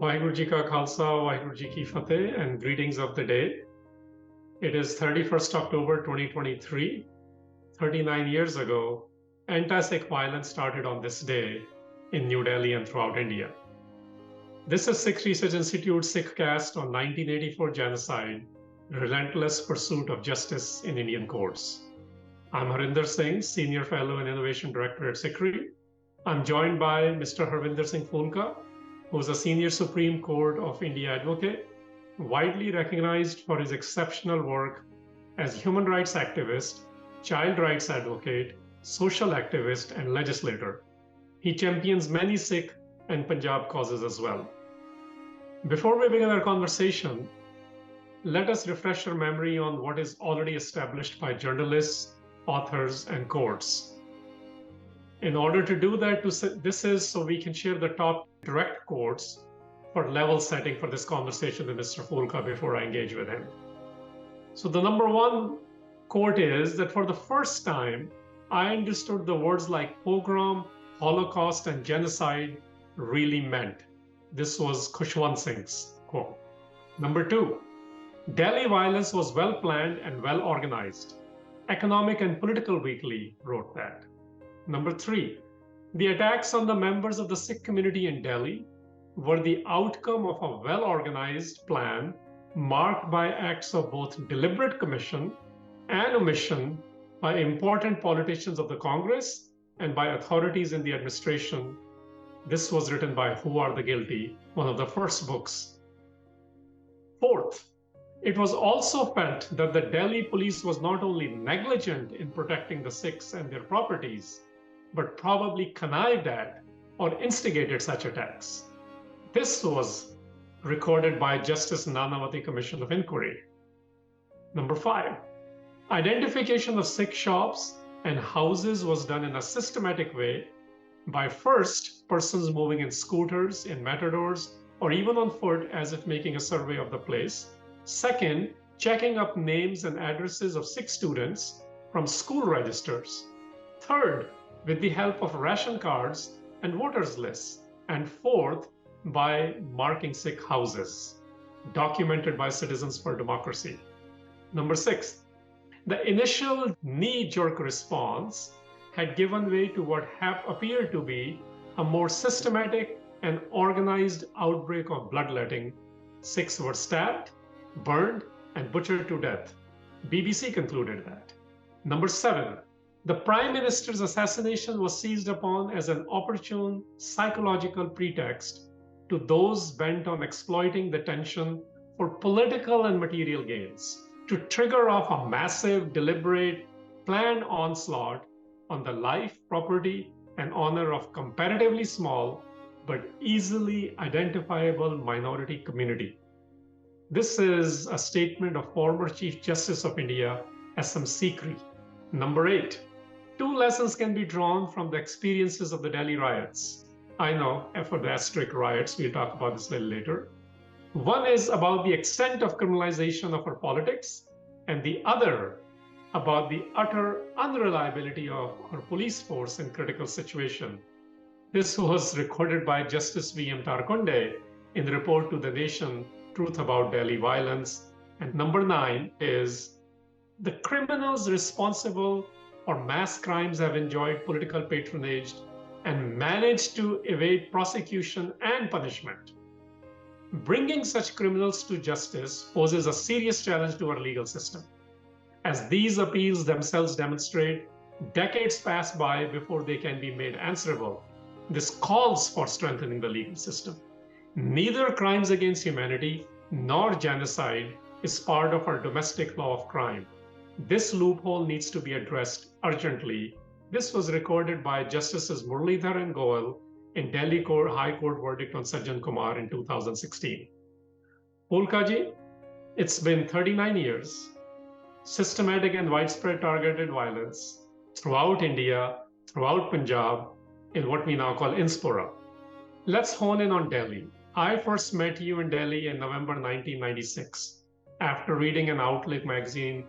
Waheguru Ji Ka Khalsa, Waheguru Ji Ki Fateh, and greetings of the day. It is 31st October 2023. 39 years ago, anti-Sikh violence started on this day in New Delhi and throughout India. This is Sikh Research Institute SikhCast on 1984 genocide, relentless pursuit of justice in Indian courts. I'm Harinder Singh, Senior Fellow and Innovation Director at SikhRI. I'm joined by Mr. Harvinder Singh Phoolka, who is a Senior Supreme Court of India advocate, widely recognized for his exceptional work as human rights activist, child rights advocate, social activist, and legislator. He champions many Sikh and Panjab causes as well. Before we begin our conversation, let us refresh our memory on what is already established by journalists, authors, and courts. In order to do that, this is so we can share the top direct quotes for level setting for this conversation with Mr. Phoolka before I engage with him. So the number one quote is that for the first time, I understood the words like pogrom, Holocaust, and genocide really meant. This was Khushwant Singh's quote. Number two, Delhi violence was well planned and well organized. Economic and Political Weekly wrote that. Number three, the attacks on the members of the Sikh community in Delhi were the outcome of a well-organized plan marked by acts of both deliberate commission and omission by important politicians of the Congress and by authorities in the administration. This was written by Who Are the Guilty, one of the first books. Fourth, it was also felt that the Delhi police was not only negligent in protecting the Sikhs and their properties, but probably connived at or instigated such attacks. This was recorded by Justice Nanavati Commission of Inquiry. Number five, identification of Sikh shops and houses was done in a systematic way by first persons moving in scooters, in matadors, or even on foot as if making a survey of the place. Second, checking up names and addresses of Sikh students from school registers. Third, with the help of ration cards and voters lists. And fourth, by marking Sikh houses, documented by Citizens for Democracy. Number six, the initial knee-jerk response had given way to what appeared to be a more systematic and organized outbreak of bloodletting. Sikhs were stabbed, burned, and butchered to death. BBC concluded that. Number seven, the Prime Minister's assassination was seized upon as an opportune psychological pretext to those bent on exploiting the tension for political and material gains, to trigger off a massive, deliberate, planned onslaught on the life, property, and honor of comparatively small but easily identifiable minority community. This is a statement of former Chief Justice of India, S.M. Sikri. Number eight, two lessons can be drawn from the experiences of the Delhi riots. I know, for the asterisk riots, we'll talk about this a little later. One is about the extent of criminalization of our politics, and the other about the utter unreliability of our police force in critical situation. This was recorded by Justice V.M. Tarkunde in the report to the nation, Truth About Delhi Violence. And number nine is the criminals responsible for mass crimes have enjoyed political patronage and managed to evade prosecution and punishment. Bringing such criminals to justice poses a serious challenge to our legal system. As these appeals themselves demonstrate, decades pass by before they can be made answerable. This calls for strengthening the legal system. Neither crimes against humanity nor genocide is part of our domestic law of crime. This loophole needs to be addressed urgently. This was recorded by Justices Muralidhar and Goel in Delhi High Court verdict on Sajjan Kumar in 2016. Phoolka ji, it's been 39 years. Systematic and widespread targeted violence throughout India, throughout Punjab, in what we now call Inspora. Let's hone in on Delhi. I first met you in Delhi in November 1996 after reading an Outlook magazine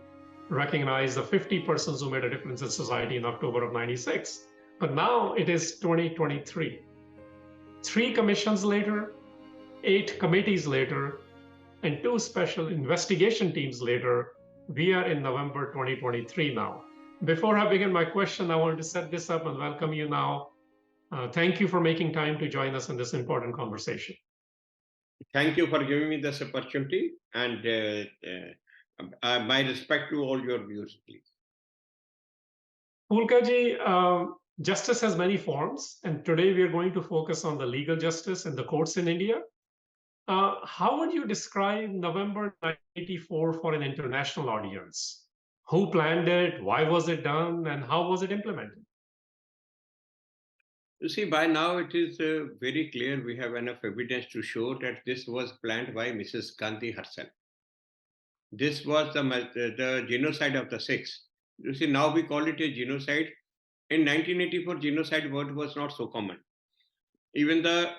recognized the 50 persons who made a difference in society in October of 96. But now it is 2023. 3 commissions later, 8 committees later, and 2 special investigation teams later, we are in November 2023 now. Before I begin my question, I wanted to set this up and welcome you now. Thank you for making time to join us in this important conversation. Thank you for giving me this opportunity, and my respect to all your viewers, please. Phoolka ji, justice has many forms, and today we are going to focus on the legal justice in the courts in India. How would you describe November 1984 for an international audience? Who planned it? Why was it done? And how was it implemented? You see, by now it is very clear, we have enough evidence to show that this was planned by Mrs. Gandhi herself. This was the genocide of the Sikhs. You see, now we call it a genocide. In 1984, genocide word was not so common. Even the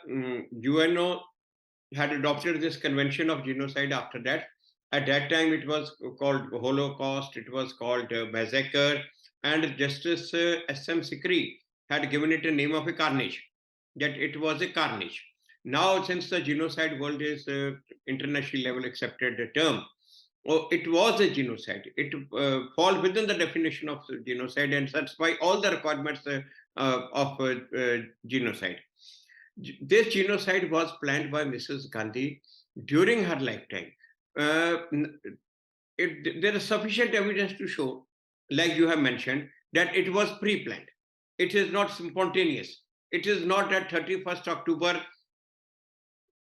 UNO had adopted this convention of genocide after that. At that time, it was called Holocaust, it was called massacre, and Justice S.M. SikhRI had given it a name of a carnage, that it was a carnage. Now, since the genocide world is international level accepted term, it was a genocide. It falls within the definition of genocide and satisfy all the requirements of genocide. This genocide was planned by Mrs. Gandhi during her lifetime. There is sufficient evidence to show, like you have mentioned, that it was pre-planned. It is not spontaneous. It is not at 31st October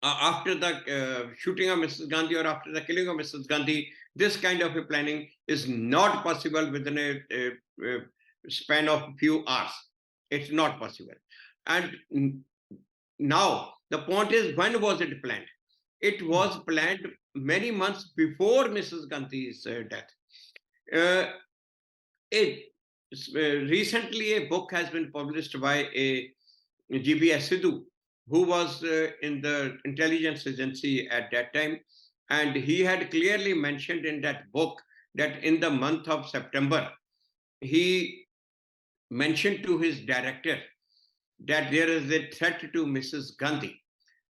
after the shooting of Mrs. Gandhi or after the killing of Mrs. Gandhi. This kind of a planning is not possible within a span of few hours. It's not possible. And now, the point is, when was it planned? It was planned many months before Mrs. Gandhi's death. Recently, a book has been published by a G.B.S. Sidhu, who was in the intelligence agency at that time. And he had clearly mentioned in that book that in the month of September, he mentioned to his director that there is a threat to Mrs. Gandhi.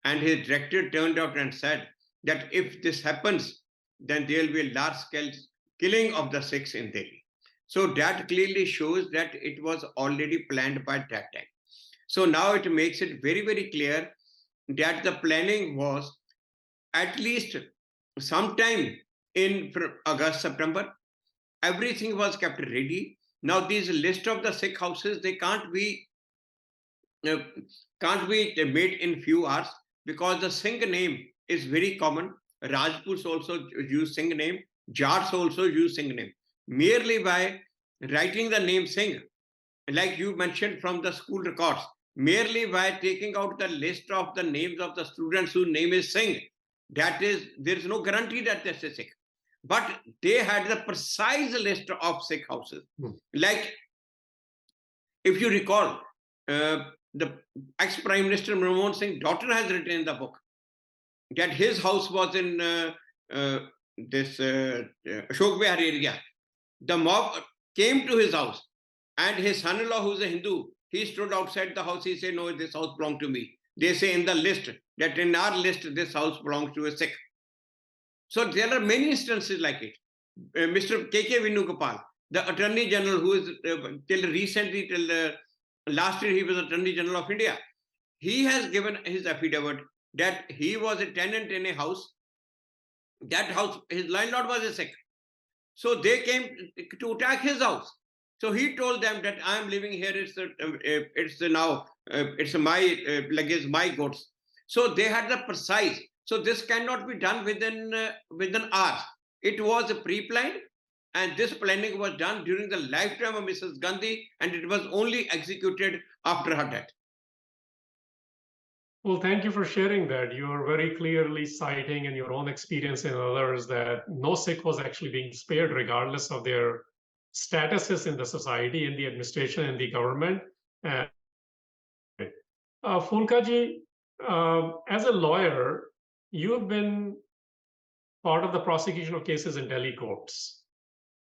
And his director turned out and said that if this happens, then there will be a large-scale killing of the Sikhs in Delhi. So that clearly shows that it was already planned by that time. So now it makes it very, very clear that the planning was at least sometime in August, September. Everything was kept ready. Now these list of the Sikh houses, they can't be made in few hours, because the Singh name is very common. Rajputs also use Singh name. Jats also use Singh name. Merely by writing the name Singh, like you mentioned from the school records, merely by taking out the list of the names of the students whose name is Singh, that is, there is no guarantee that that's a Sikh. But they had the precise list of Sikh houses. Like, if you recall, the ex-Prime Minister Manmohan Singh's daughter has written in the book that his house was in this Ashok Vihar area. The mob came to his house, and his son-in-law, who's a Hindu, he stood outside the house. He said, no, this house belongs to me. They say in the list that in our list, this house belongs to a Sikh. So there are many instances like it. Mr. K.K. Venugopal, the Attorney General, who is till last year, he was Attorney General of India. He has given his affidavit that he was a tenant in a house. That house, his landlord was a Sikh. So they came to attack his house. So he told them that I am living here. It's my goods. So they had the precise. So this cannot be done within hours. It was pre-planned, and this planning was done during the lifetime of Mrs. Gandhi, and it was only executed after her death. Well, thank you for sharing that. You are very clearly citing in your own experience and others that no Sikh was actually being spared, regardless of their statuses in the society, in the administration, in the government. Phoolka ji, as a lawyer, you have been part of the prosecution of cases in Delhi courts.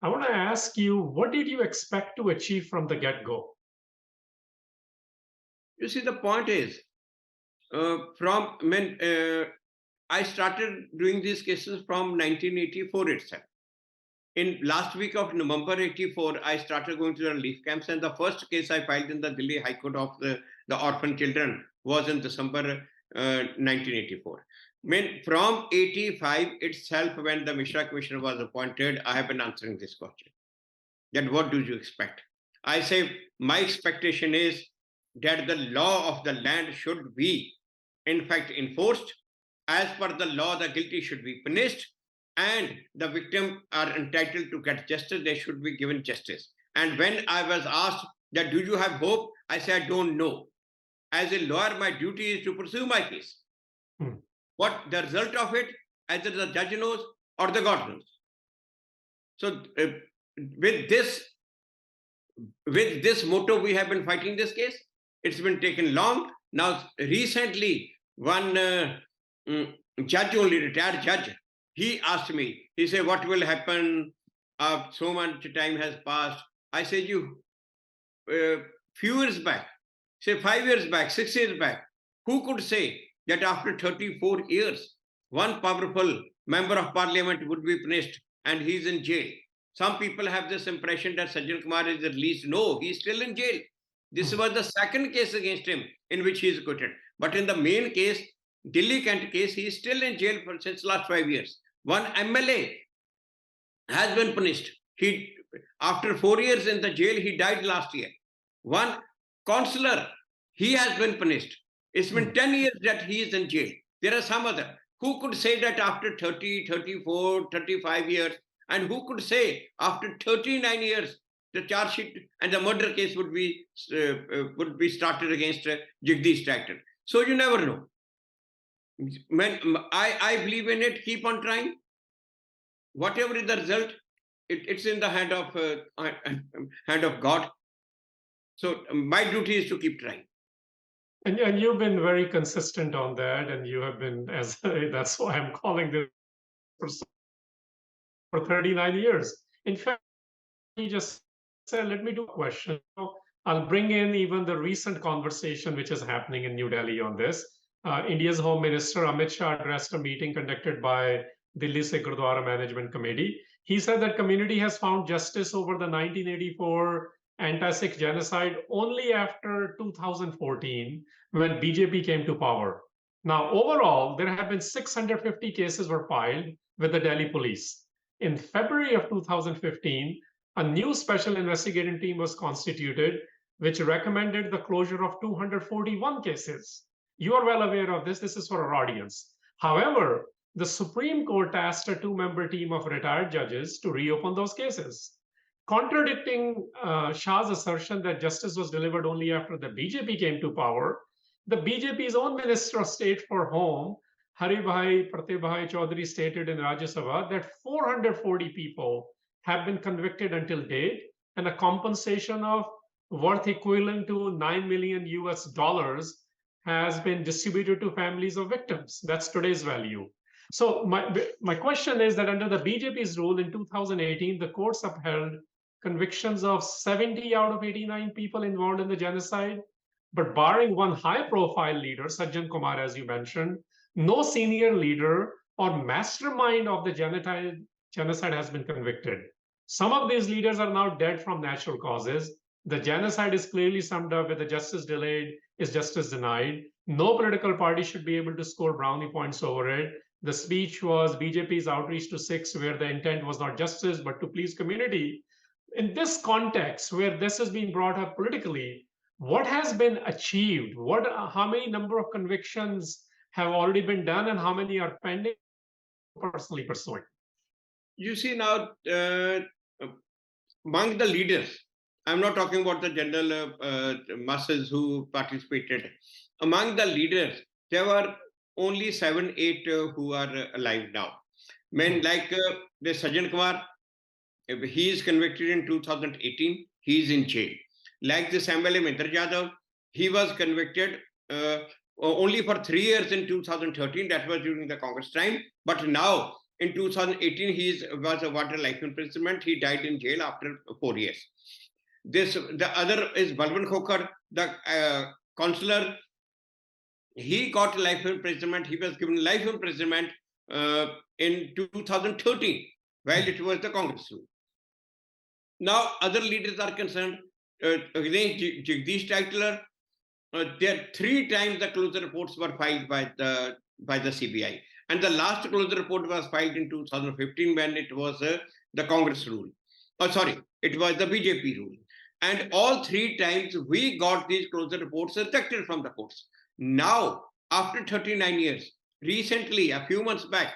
I want to ask you, what did you expect to achieve from the get-go? You see, the point is, I started doing these cases from 1984 itself. In last week of November 84, I started going to the relief camps, and the first case I filed in the Delhi High Court of the orphan children was in December 1984. From 85 itself, when the Mishra Commissioner was appointed, I have been answering this question. That what do you expect? I say, my expectation is that the law of the land should be, in fact, enforced. As per the law, the guilty should be punished, and the victim are entitled to get justice. They should be given justice. And when I was asked that, do you have hope? I said, I don't know. As a lawyer, my duty is to pursue my case. What the result of it, either the judge knows or the God knows. So with this motto, we have been fighting this case. It's been taken long. Now, recently, one judge, only retired judge, he asked me, he said, what will happen? So much time has passed. I said, few years back, say 5 years back, 6 years back, who could say that after 34 years, one powerful member of parliament would be punished and he's in jail? Some people have this impression that Sajjan Kumar is released. No, he's still in jail. This was the second case against him in which he is acquitted. But in the main case, Delhi Kent case, he is still in jail since last 5 years. One MLA has been punished. After 4 years in the jail, he died last year. One councillor, he has been punished. It's been 10 years that he is in jail. There are some other. Who could say that after 30, 34, 35 years, and who could say after 39 years, the charge sheet and the murder case would be started against Jagdish Tractor? So you never know. When I believe in it, keep on trying. Whatever is the result, it's in the hand of God. So my duty is to keep trying. And you've been very consistent on that, and you have been, that's why I'm calling this for 39 years. In fact, he just said, let me do a question. I'll bring in even the recent conversation which is happening in New Delhi on this. India's Home Minister Amit Shah addressed a meeting conducted by Delhi Sikh Gurdwara Management Committee. He said that community has found justice over the 1984 anti-Sikh genocide only after 2014, when BJP came to power. Now, overall, there have been 650 cases were filed with the Delhi police. In February of 2015, a new special investigating team was constituted, which recommended the closure of 241 cases. You are well aware of this. This is for our audience. However, the Supreme Court tasked a two-member team of retired judges to reopen those cases. Contradicting Shah's assertion that justice was delivered only after the BJP came to power, the BJP's own Minister of State for Home, Haribhai Pratibhai Chaudhary, stated in Rajya Sabha that 440 people have been convicted until date, and a compensation of worth equivalent to $9 million US has been distributed to families of victims. That's today's value. So my question is that under the BJP's rule in 2018, the courts upheld convictions of 70 out of 89 people involved in the genocide, but barring one high-profile leader, Sajjan Kumar, as you mentioned, no senior leader or mastermind of the genocide has been convicted. Some of these leaders are now dead from natural causes. The genocide is clearly summed up with the justice delayed is justice denied. No political party should be able to score brownie points over it. The speech was BJP's outreach to Sikhs, where the intent was not justice, but to please community. In this context, where this has been brought up politically, what has been achieved? How many number of convictions have already been done, and how many are pending, personally pursuing? You see now, among the leaders, I'm not talking about the general masses who participated. Among the leaders, there were only 7, 8 who are alive now. Men like the Sajjan Kumar, he is convicted in 2018. He is in jail. Like this MLA Mehndra Yadav, he was convicted only for 3 years in 2013. That was during the Congress time. But now, in 2018, he was awarded life imprisonment. He died in jail after 4 years. The other is Balwant Khokar, the councillor he got life imprisonment. He was given life imprisonment in 2013, while it was the Congress rule. Now, other leaders are concerned. Against Jagdish Titler, there 3 times the closure reports were filed by the CBI, and the last closure report was filed in 2015 when it was the Congress rule. Oh, sorry, it was the BJP rule. And all 3 times we got these closure reports rejected from the courts. Now, after 39 years, recently, a few months back,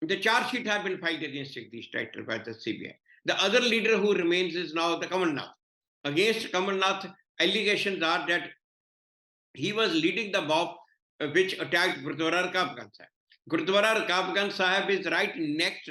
the charge sheet had been filed against Jagdish Titler by the CBI. The other leader who remains is now the Kamal Nath. Against Kamal Nath, allegations are that he was leading the mob which attacked Gurudwara Rakabganj Sahib. Gurudwara Rakabganj Sahib is right next.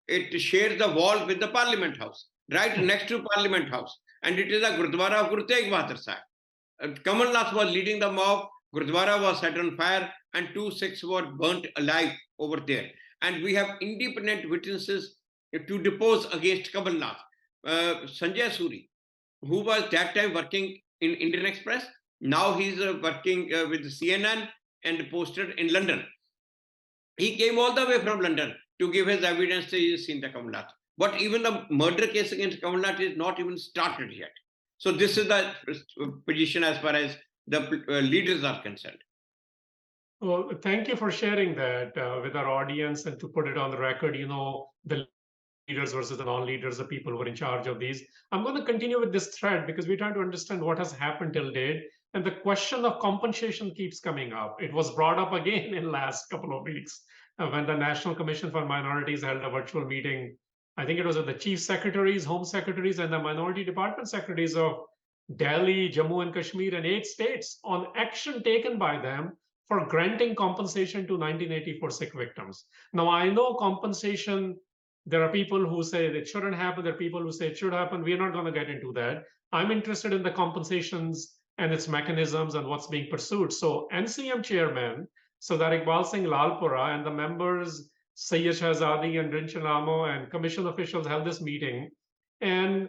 It shares the wall with the Parliament House, right next to Parliament House. And it is a Gurudwara of Guru Tegh Bahadur Sahib. Kamal Nath was leading the mob. Gurudwara was set on fire and 2 Sikhs were burnt alive over there. And we have independent witnesses to depose against Kamal Nath. Sanjay Suri, who was that time working in Indian Express, now he's working with CNN and posted in London. He came all the way from London to give his evidence that he's seen the Kamal Nath. But even the murder case against Kamal Nath is not even started yet. So this is the position as far as the leaders are concerned. Well, thank you for sharing that with our audience and to put it on the record, the leaders versus the non-leaders, the people who are in charge of these. I'm going to continue with this thread because we're trying to understand what has happened till date. And the question of compensation keeps coming up. It was brought up again in last couple of weeks when the National Commission for Minorities held a virtual meeting. I think it was with the chief secretaries, home secretaries, and the minority department secretaries of Delhi, Jammu and Kashmir, and 8 states on action taken by them for granting compensation to 1984 Sikh victims. Now, I know compensation, there are people who say it shouldn't happen. There are people who say it should happen. We're not going to get into that. I'm interested in the compensations and its mechanisms and what's being pursued. So NCM chairman, Sardar Iqbal Singh Lalpura, and the members, Sayyid Shahzadi and Rinchen Ramo and commission officials held this meeting. And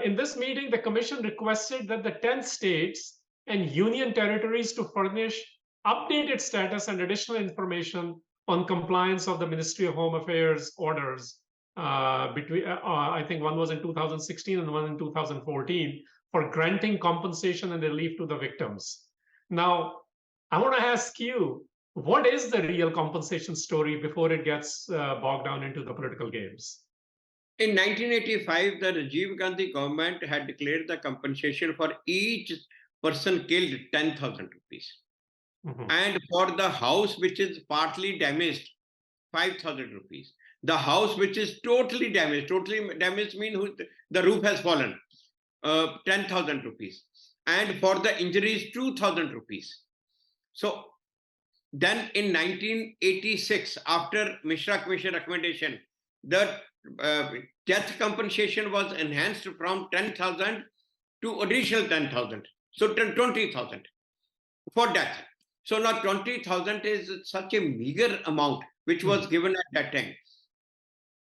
in this meeting, the commission requested that the 10 states and union territories to furnish updated status and additional information on compliance of the Ministry of Home Affairs orders between, I think one was in 2016 and one in 2014 for granting compensation and relief to the victims. Now, I want to ask you, what is the real compensation story before it gets bogged down into the political games? In 1985, the Rajiv Gandhi government had declared the compensation for each person killed 10,000 rupees. Mm-hmm. And for the house which is partly damaged, 5,000 rupees. The house which is totally damaged means the roof has fallen, 10,000 rupees. And for the injuries, 2,000 rupees. So then in 1986, after Mishra Commission recommendation, the death compensation was enhanced from 10,000 to additional 10,000. So 20,000 for death. So now 20,000 is such a meager amount which was given at that time.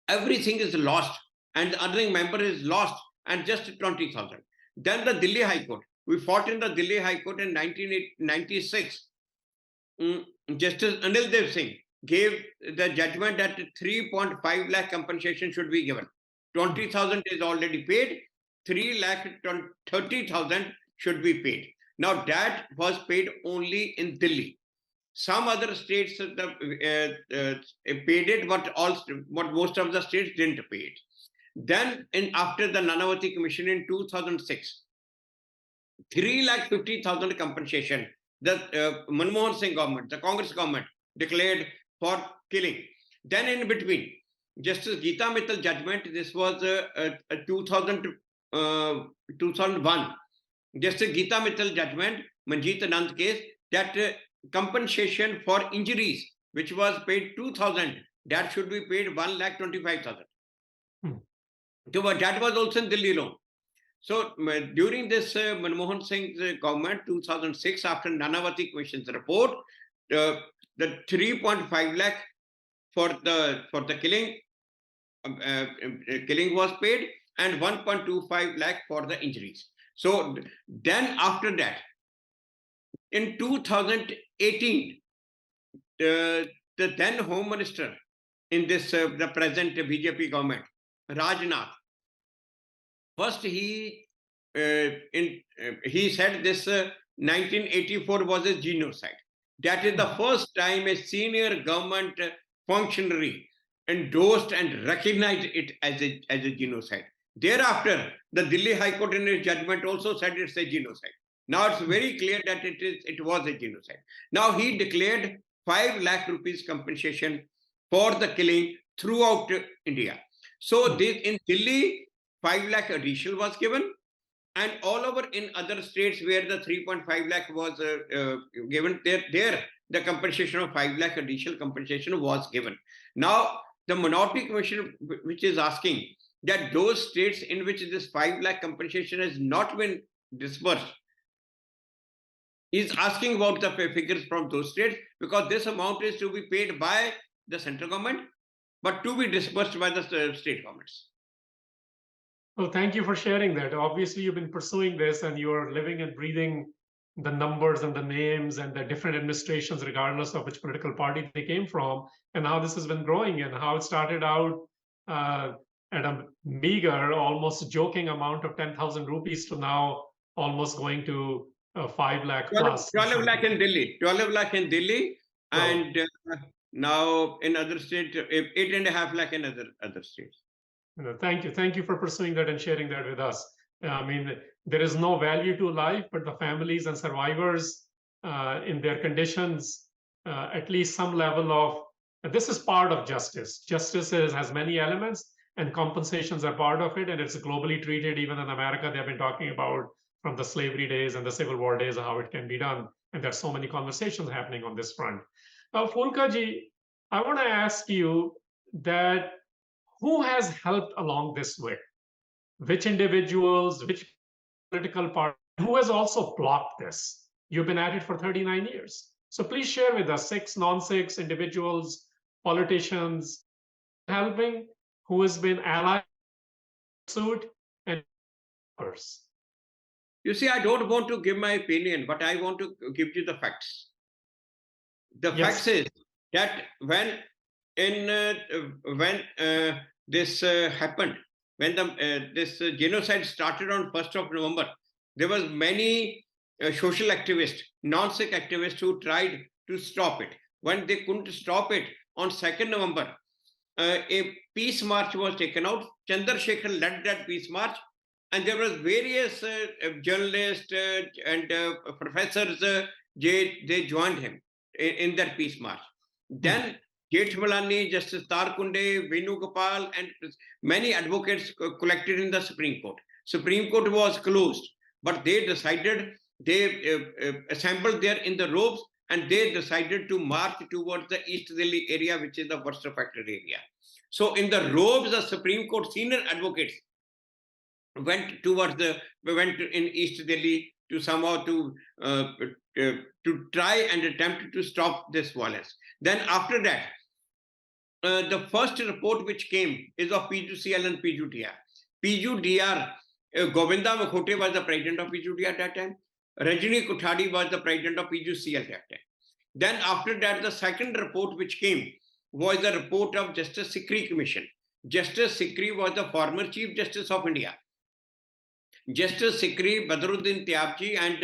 Everything is lost and the earning member is lost and just 20,000. Then the Delhi High Court. We fought in the Delhi High Court in 1996. Justice Anil Dev Singh gave the judgment that 3.5 lakh compensation should be given. 20,000 is already paid. 3,30,000 should be paid. Now that was paid only in Delhi. Some other states paid it, but most of the states didn't pay it. Then, after the Nanavati Commission in 2006, 3,50,000 compensation. The Manmohan Singh government, the Congress government, declared for killing. Then, in between, Justice Geeta Mittal judgment. This was 2001. Justice Geeta Mittal judgment, Manjeet Anand case, that compensation for injuries, which was paid 2,000, that should be paid 1,25,000. So that was also in Delhi alone. So during this Manmohan Singh's government, 2006, after Nanavati Commission's report, the 3.5 lakh for the killing was paid, and 1.25 lakh for the injuries. So then after that, in 2018, the then Home Minister in this the present BJP government, Rajnath, first he said this 1984 was a genocide. That is the first time a senior government functionary endorsed and recognized it as a genocide. Thereafter, the Delhi High Court in its judgment also said it's a genocide. Now it's very clear that it was a genocide. Now he declared 5 lakh rupees compensation for the killing throughout India. So this in Delhi, 5 lakh additional was given, and all over in other states where the 3.5 lakh was given, there the compensation of 5 lakh additional compensation was given. Now the Minority Commission, which is asking that those states in which this 5 lakh compensation has not been disbursed, is asking about the figures from those states, because this amount is to be paid by the central government, but to be disbursed by the state governments. Well, thank you for sharing that. Obviously, you've been pursuing this and you're living and breathing the numbers and the names and the different administrations, regardless of which political party they came from, and how this has been growing and how it started out at a meager, almost joking amount of 10,000 rupees to now almost going to 5 lakh 12, plus. 12 lakh in Delhi, 12 lakh in Delhi, and now in other states, 8.5 lakh in other states. Thank you. Thank you for pursuing that and sharing that with us. I mean, there is no value to life, but the families and survivors in their conditions, at least some level of, this is part of justice. Justice has many elements, and compensations are part of it, and it's globally treated. Even in America, they've been talking about from the slavery days and the Civil War days how it can be done. And there's so many conversations happening on this front. Phoolka ji, I want to ask you that who has helped along this way? Which individuals, which political party, who has also blocked this? You've been at it for 39 years. So please share with us, Sikhs, non-Sikhs, individuals, politicians, helping, who has been allied, suit, and others. You see, I don't want to give my opinion, but I want to give you the facts. The facts is that when this happened, when this genocide started on 1st of November, there was many social activists, non-Sikh activists who tried to stop it. When they couldn't stop it, on 2nd November, a peace march was taken out. Chandrasekhar led that peace march, and there were various journalists and professors, they joined him in that peace march. Then Jethmalani, Justice Tarkunde, Venugopal, and many advocates collected in the Supreme Court. Supreme Court was closed, but they decided, they assembled there in the robes, and they decided to march towards the East Delhi area, which is the worst affected area. So in the robes, the Supreme Court senior advocates went in East Delhi to somehow to try and attempt to stop this violence. Then after that, the first report which came is of PGCL and PGDR. PGDR, Govinda Makhote was the president of PGDR at that time. Rajini Kothari was the president of PGCL at that time. Then after that, the second report which came was the report of Justice SikhRI Commission. Justice SikhRI was the former Chief Justice of India. Justice SikhRI, Badruddin Tyabji, and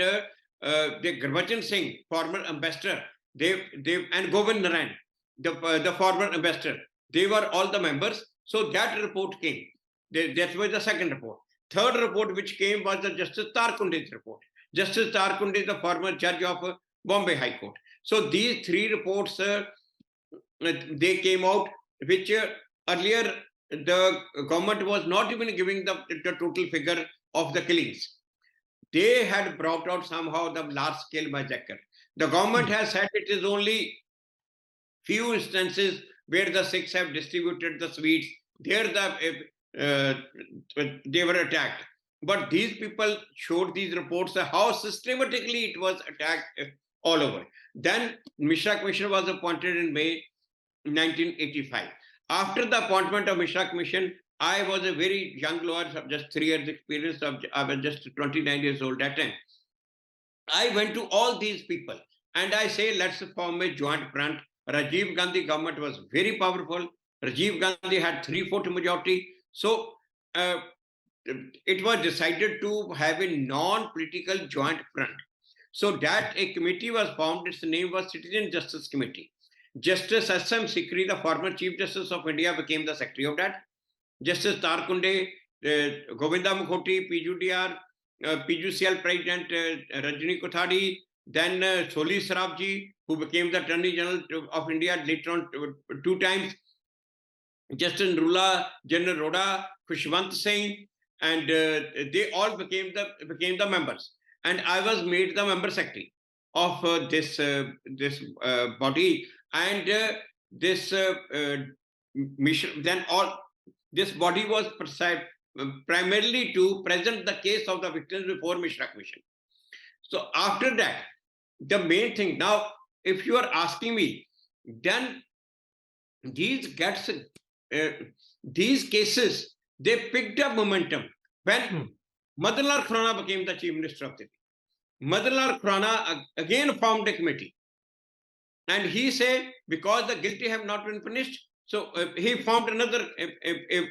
the Gurmat Singh, former ambassador, and Govind Narayan, the former ambassador, they were all the members. So that report came. That was the second report. Third report which came was the Justice Tarkunde's report. Justice Tarkunde is the former judge of Bombay High Court. So these 3 reports, they came out, which earlier the government was not even giving the total figure of the killings. They had brought out somehow the large-scale massacre. The government has said it is only few instances where the Sikhs have distributed the sweets. There they were attacked. But these people showed these reports how systematically it was attacked all over. Then Mishra Commission was appointed in May 1985. After the appointment of Mishra Commission, I was a very young lawyer, just 3 years experience. I was just 29 years old that time. I went to all these people and I say, let's form a joint front. Rajiv Gandhi government was very powerful. Rajiv Gandhi had 3/4 majority. So it was decided to have a non-political joint front. So that a committee was formed. Its name was Citizen Justice Committee. Justice S.M. Sikri, the former Chief Justice of India, became the secretary of that. Justice Tarkunde, Govinda Mukhoti, PUDR, PUCL President Rajni Kothari, then Soli Sarabji, who became the Attorney General of India later on 2 times, Justice Nrula, General Roda, Khushwant Singh, and they all became the members. And I was made the member secretary of this body, and this mission. Then this body was primarily to present the case of the victims before Mishra Commission. So after that, the main thing now, if you are asking me, then these cases, they picked up momentum when Madanlal Khurana became the Chief Minister of Delhi. Madanlal Khurana again formed a committee, and he said, because the guilty have not been punished, so he formed another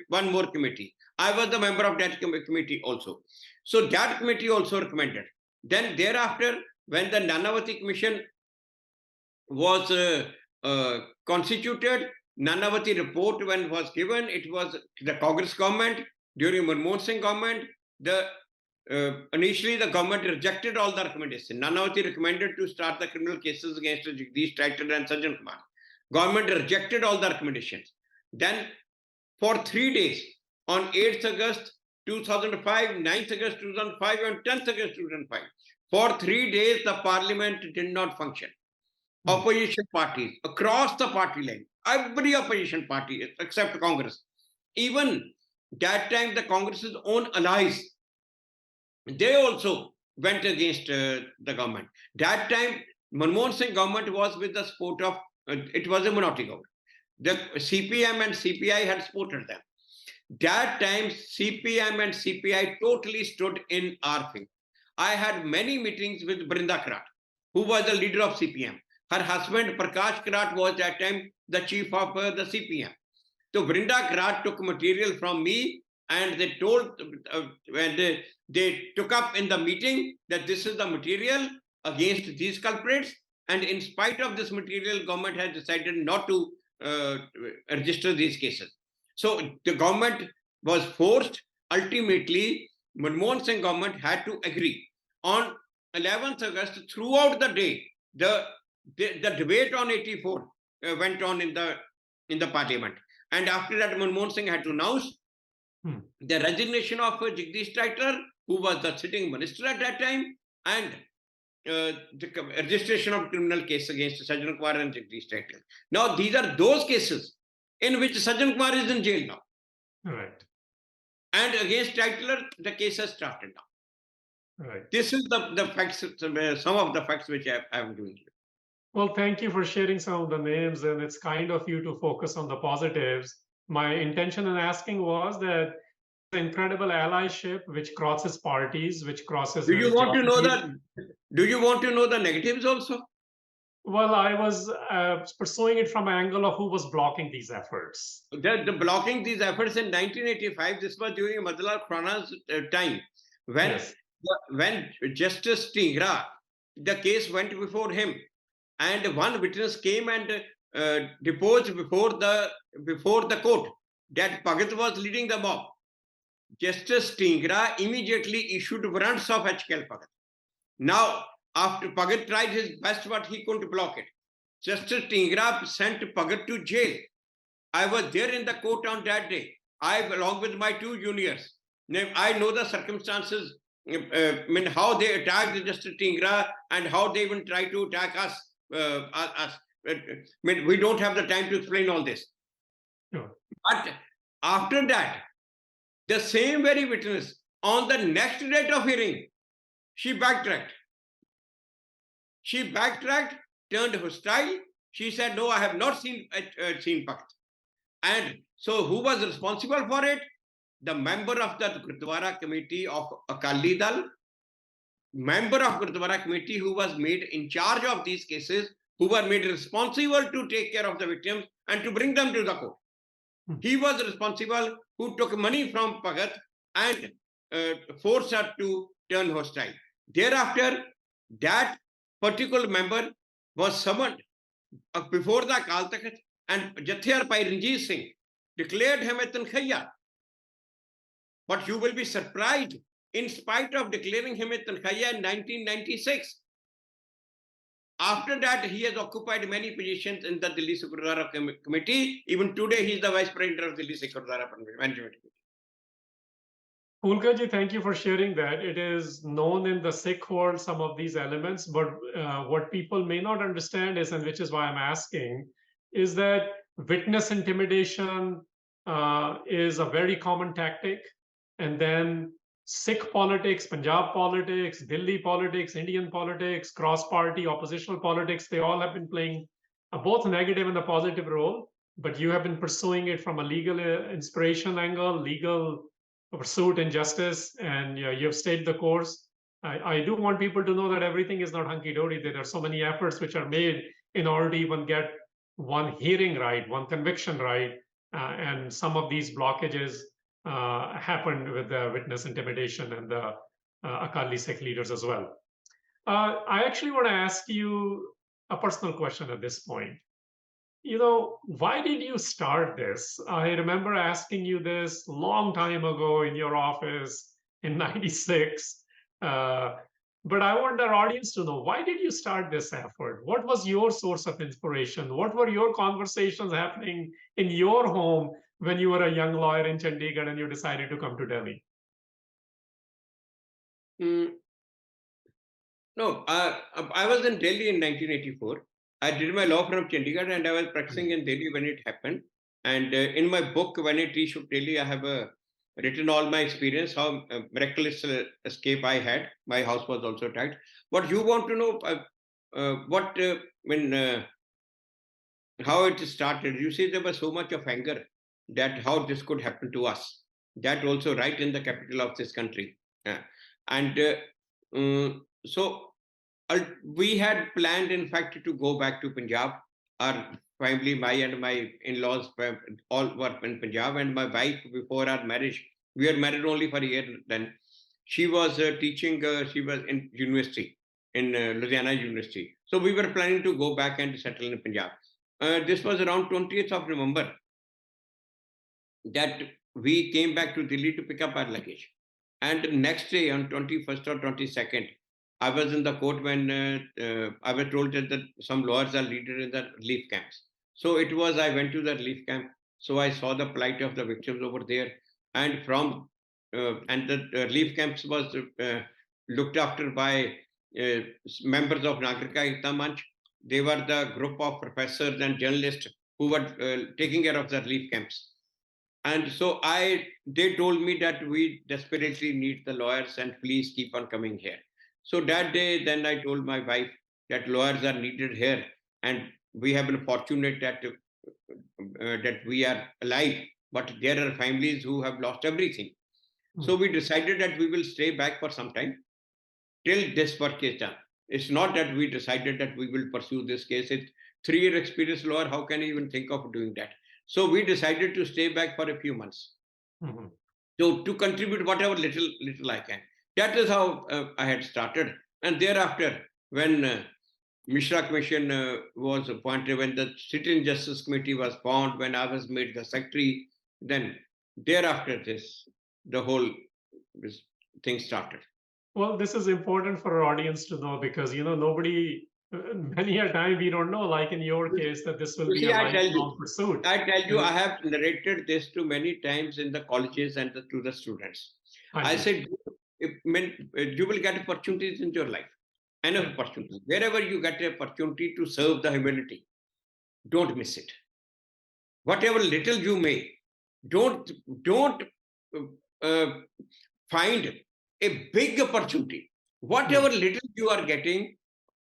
one more committee. I was the member of that committee also. So that committee also recommended. Then thereafter, when the Nanavati Commission was constituted, Nanavati report when was given, it was the Congress government during Manmohan Singh government. Initially the government rejected all the recommendations. Nanavati recommended to start the criminal cases against Jagdish Taital and Sajjan Kumar. Government rejected all the recommendations. Then for 3 days, on 8th August 2005, 9th August 2005, and 10th August 2005, for 3 days the parliament did not function. Opposition parties across the party line, every opposition party except Congress, even that time the Congress's own allies, they also went against the government. That time Manmohan Singh government was with the support of, it was a minority government. The CPM and CPI had supported them. That time CPM and CPI totally stood in our favor. I had many meetings with Brinda Karat, who was the leader of CPM. Her husband Prakash Karat was that time the chief of the CPM. So Brinda Karat took material from me, and they told, when they took up in the meeting that this is the material against these culprits, and in spite of this material, government has decided not to register these cases. So the government was forced. Ultimately, Manmohan Singh government had to agree. On 11th August, throughout the day, the debate on 84 went on in the parliament. And after that, Manmohan Singh had to announce the resignation of Jagdish Taital, who was the sitting minister at that time, and the registration of criminal case against Sajjan Kumar and Jagdish Taital. Now, these are those cases in which Sajjan Kumar is in jail now. Right. And against Titler, the case has started now. Right. This is the facts, some of the facts which I am giving you. Well, thank you for sharing some of the names, and it's kind of you to focus on the positives. My intention in asking was that the incredible allyship which crosses parties, which crosses. Do you want to know the negatives also? Well, I was pursuing it from an angle of who was blocking these efforts. The blocking these efforts in 1985, this was during Madanlal Khurana's time, when Justice Stingra, the case went before him, and one witness came and deposed before the court that Bhagat was leading the mob. Justice Stingra immediately issued warrants of HKL Bhagat. Now, after Bhagat tried his best, but he couldn't block it. Justice Stingra sent Bhagat to jail. I was there in the court on that day. I, along with my 2 juniors, I know the circumstances, how they attacked Justice Stingra and how they even try to attack us. We don't have the time to explain all this. Sure. But after that, the same very witness, on the next date of hearing, she backtracked. She backtracked, turned hostile. She said, no, I have not seen Bhagat. And so who was responsible for it? The member of the Gurdwara committee of Akali Dal, member of Gurdwara committee who was made in charge of these cases, who were made responsible to take care of the victims and to bring them to the court. He was responsible who took money from Bhagat and forced her to turn hostile. Thereafter, that particular member was summoned before the Akal Takht, and Jathar Pai Ranjit Singh declared him a Tankhaiya. But you will be surprised, in spite of declaring him a Tankhaiya in 1996, after that, he has occupied many positions in the Delhi Sikh Gurdwara Committee. Even today, he is the Vice President of Delhi Sikh Gurdwara Management Committee. Phoolka ji, thank you for sharing that. It is known in the Sikh world, some of these elements, but what people may not understand is, and which is why I'm asking, is that witness intimidation is a very common tactic. And then Sikh politics, Punjab politics, Delhi politics, Indian politics, cross-party oppositional politics, they all have been playing both a negative and a positive role, but you have been pursuing it from a legal inspiration angle, legal pursuit and justice, and you have stayed the course. I do want people to know that everything is not hunky-dory. There are so many efforts which are made in order to even get one hearing right, one conviction right, and some of these blockages happened with the witness intimidation and the Akali Sikh leaders as well. I actually want to ask you a personal question at this point. Why did you start this? I remember asking you this long time ago in your office in 96. But I want our audience to know, why did you start this effort? What was your source of inspiration? What were your conversations happening in your home when you were a young lawyer in Chandigarh and you decided to come to Delhi? No, I was in Delhi in 1984. I did my law from Chandigarh and I was practicing in Delhi when it happened. And in my book, When It Reached Delhi, I have written all my experience, how miraculous escape I had. My house was also attacked. But you want to know how it started. You see, there was so much of anger that how this could happen to us. That also right in the capital of this country. So we had planned, in fact, to go back to Punjab. Our family, my and my in-laws, all were in Punjab, and my wife, before our marriage, we were married only for a year then. She was teaching, she was in university, in Ludhiana University. So we were planning to go back and settle in Punjab. This was around 20th of November that we came back to Delhi to pick up our luggage. And the next day, on 21st or 22nd, I was in the court when I was told that some lawyers are needed in the relief camps. So I went to the relief camp. So I saw the plight of the victims over there. And the relief camps was looked after by members of Nagrika Ekta Manch. They were the group of professors and journalists who were taking care of the relief camps. And so they told me that we desperately need the lawyers and please keep on coming here. So that day, then I told my wife that lawyers are needed here, and we have been fortunate that we are alive, but there are families who have lost everything. So we decided that we will stay back for some time till this work is done. It's not that we decided that we will pursue this case. It's 3-year experienced lawyer. How can I even think of doing that? So we decided to stay back for a few months. So to contribute whatever little I can. That is how I had started. And thereafter, when Mishra Commission was appointed, when the Citizen Justice Committee was formed, when I was made the secretary, then thereafter the whole thing started. Well, this is important for our audience to know because, many a time we don't know, like in your case, that this will be a lifelong pursuit. I tell you, I have narrated this to many times in the colleges and to the students. I said, you will get opportunities in your life, enough opportunities. Wherever you get an opportunity to serve the humanity, don't miss it. Whatever little you may, don't find a big opportunity. Whatever little you are getting,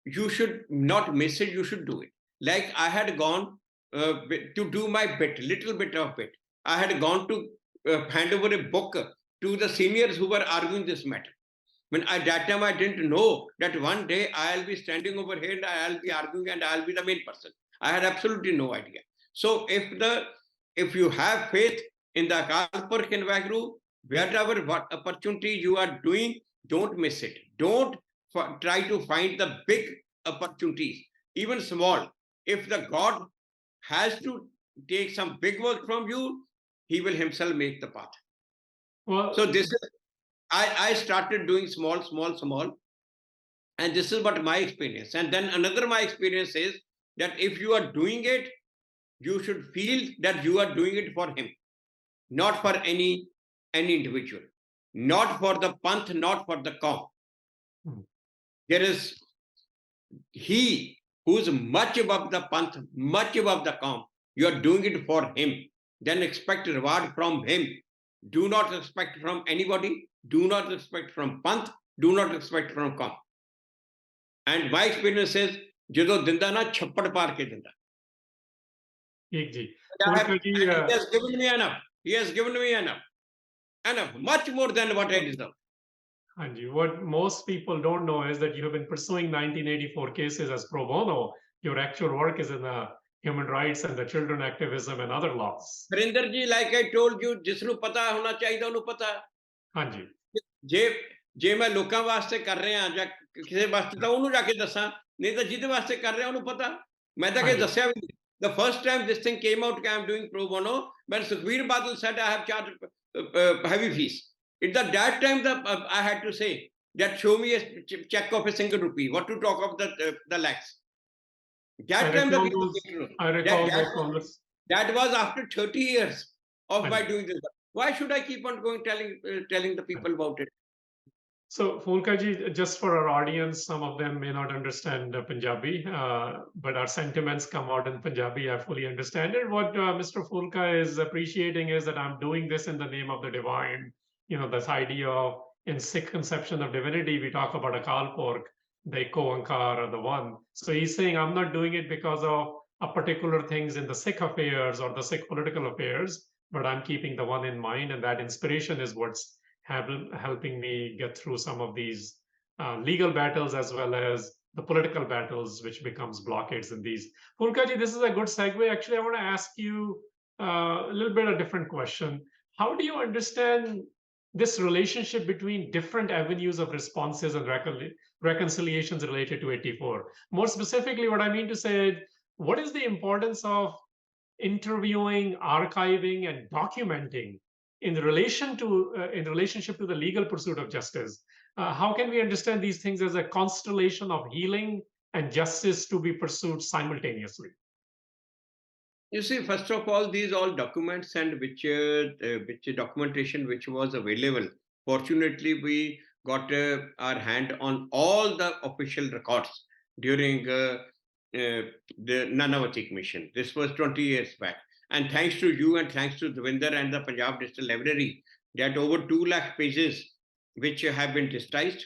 you should not miss it. You should do it. Like I had gone to do my little bit of it. I had gone to hand over a book to the seniors who were arguing this matter. At that time I didn't know that one day I'll be standing over here and I'll be arguing and I'll be the main person. I had absolutely no idea. So if you have faith in the Akal Purkh and Vaheguru, whatever what opportunity you are doing, don't miss it. Don't try to find the big opportunities, even small. If the God has to take some big work from you, he will himself make the path. Well, so this is I started doing small, and this is what my experience. And then another my experience is that if you are doing it, you should feel that you are doing it for him, not for any individual, not for the panth, not for the kaum. There is he who's much above the panth, much above the kaum. You are doing it for him. Then expect reward from him. Do not expect from anybody. Do not expect from panth. Do not expect from kaum. And my experience is, ਜਦੋਂ ਦਿੰਦਾ ਨਾ ਛੱਪੜ ਪਾਰ ਕੇ ਦਿੰਦਾ. He has given me enough. He has given me enough. Enough, much more than what I deserve. Anji, what most people don't know is that you have been pursuing 1984 cases as pro bono. Your actual work is in the human rights and the children activism and other laws. Harinder ji, like I told you, जिसਨੂੰ पता होना चाहिए ਉਹਨੂੰ ਪਤਾ. ਹਾਂਜੀ. ਜੇ ਮੈਂ ਲੋਕਾਂ ਵਾਸਤੇ ਕਰ ਰਿਹਾ ਜਾਂ ਕਿਸੇ ਵਾਸਤੇ ਤਾਂ ਉਹਨੂੰ ਜਾ ਕੇ ਦੱਸਾਂ, ਨਹੀਂ ਤਾਂ ਜਿਹਦੇ ਵਾਸਤੇ ਕਰ ਰਿਹਾ ਉਹਨੂੰ ਪਤਾ. ਮੈਂ ਤਾਂ ਕਿ ਦੱਸਿਆ ਵੀ ਨਹੀਂ. The first time this thing came out, I am doing pro bono, when Sukhbir Badal said I have charged heavy fees. It's at that time that I had to say that show me a check of a single rupee. What to talk of the lakhs? That time I recall that was after 30 years of my doing this. Why should I keep on going telling the people about it? So, Phoolka ji, just for our audience, some of them may not understand Panjabi, but our sentiments come out in Panjabi. I fully understand it. What Mr. Phoolka is appreciating is that I'm doing this in the name of the divine. You know, this idea of, in Sikh conception of divinity, we talk about Akal Purkh, the IkOankar, or the one. So he's saying, I'm not doing it because of a particular things in the Sikh affairs or the Sikh political affairs, but I'm keeping the one in mind, and that inspiration is what's helping me get through some of these legal battles as well as the political battles, which becomes blockades in these. Phoolka ji, this is a good segue. Actually, I want to ask you a little bit of a different question. How do you understand this relationship between different avenues of responses and reconciliations related to 84? More specifically, what I mean to say, what is the importance of interviewing, archiving, and documenting in relationship to the legal pursuit of justice? How can we understand these things as a constellation of healing and justice to be pursued simultaneously? You see, first of all, these all documents and which documentation which was available. Fortunately, we got our hand on all the official records during the Nanavati Mission. This was 20 years back. And thanks to you and thanks to Ravinder and the Punjab Digital Library, that over 2 lakh pages which have been digitized,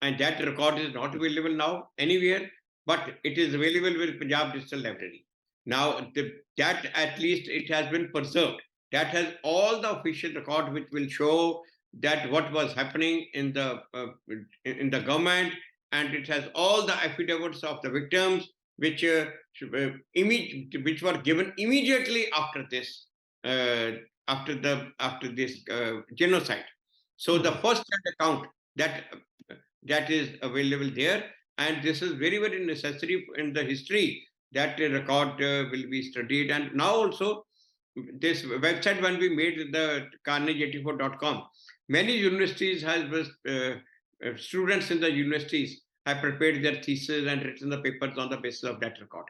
and that record is not available now anywhere, but it is available with Punjab Digital Library. Now, that at least it has been preserved. That has all the official record which will show that what was happening in the government, and it has all the affidavits of the victims which were given immediately after this genocide. So the first account that is available there, and this is very, very necessary in the history that record will be studied. And now also this website, when we made the carnage84.com, many universities has students in the universities have prepared their thesis and written the papers on the basis of that record.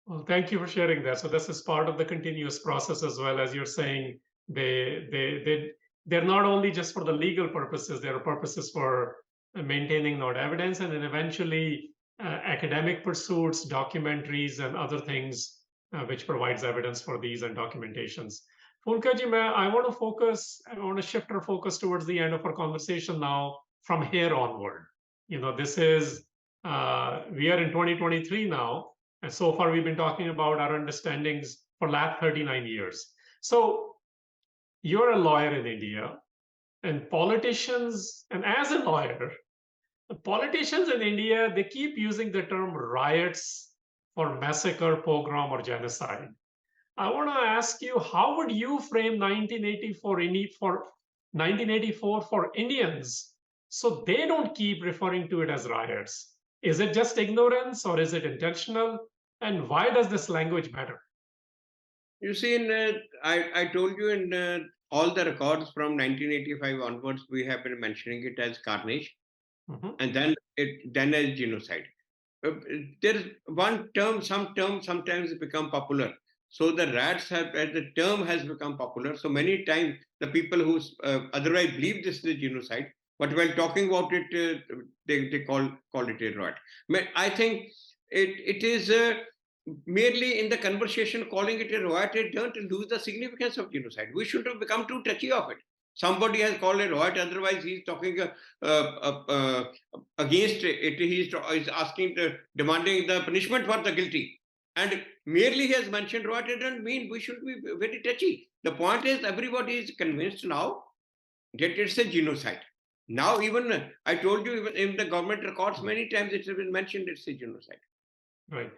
Well, thank you for sharing that. So this is part of the continuous process as well. As you're saying, they're not only just for the legal purposes, there are purposes for maintaining not evidence, and then eventually academic pursuits, documentaries, and other things which provides evidence for these and documentations. Phoolka ji, I want to shift our focus towards the end of our conversation now from here onward. You know, this is, we are in 2023 now, and so far we've been talking about our understandings for last 39 years. So you're a lawyer in India. And politicians, and as a lawyer, politicians in India, they keep using the term riots for massacre, pogrom, or genocide. I want to ask you, how would you frame 1984 for Indians so they don't keep referring to it as riots? Is it just ignorance or is it intentional? And why does this language matter? You see, I told you in all the records from 1985 onwards, we have been mentioning it as carnage, Mhm. and then as genocide. There is one term, some terms sometimes become popular. So the rats have, the term has become popular. So many times the people who otherwise believe this is genocide, but while talking about it, they call it a riot. I think it is merely in the conversation calling it a riot, it don't lose the significance of genocide. We shouldn't have become too touchy of it. Somebody has called it riot, otherwise he's talking against it. He's asking, demanding the punishment for the guilty. And merely he has mentioned riot, it doesn't mean we should be very touchy. The point is, everybody is convinced now that it's a genocide. Now, even I told you, even in the government records, many times it has been mentioned it's a genocide. Right.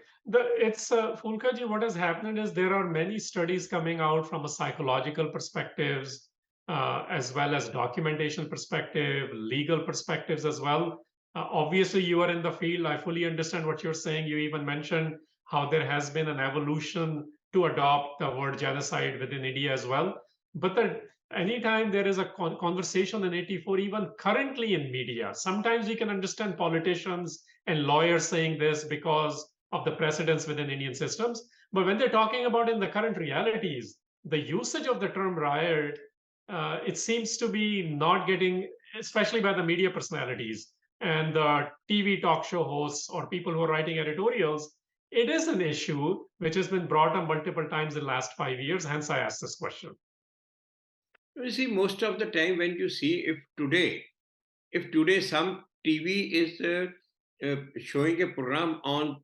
It's Phoolka ji, what has happened is there are many studies coming out from a psychological perspectives, as well as documentation perspective, legal perspectives as well. Obviously, you are in the field. I fully understand what you're saying. You even mentioned how there has been an evolution to adopt the word genocide within India as well. But anytime there is a conversation in 84, even currently in media, sometimes we can understand politicians and lawyers saying this because of the precedents within Indian systems. But when they're talking about in the current realities, the usage of the term riot, it seems to be not getting, especially by the media personalities and the TV talk show hosts or people who are writing editorials. It is an issue which has been brought up multiple times in the last 5 years. Hence, I asked this question. You see, most of the time when you see, if today some TV is showing a program on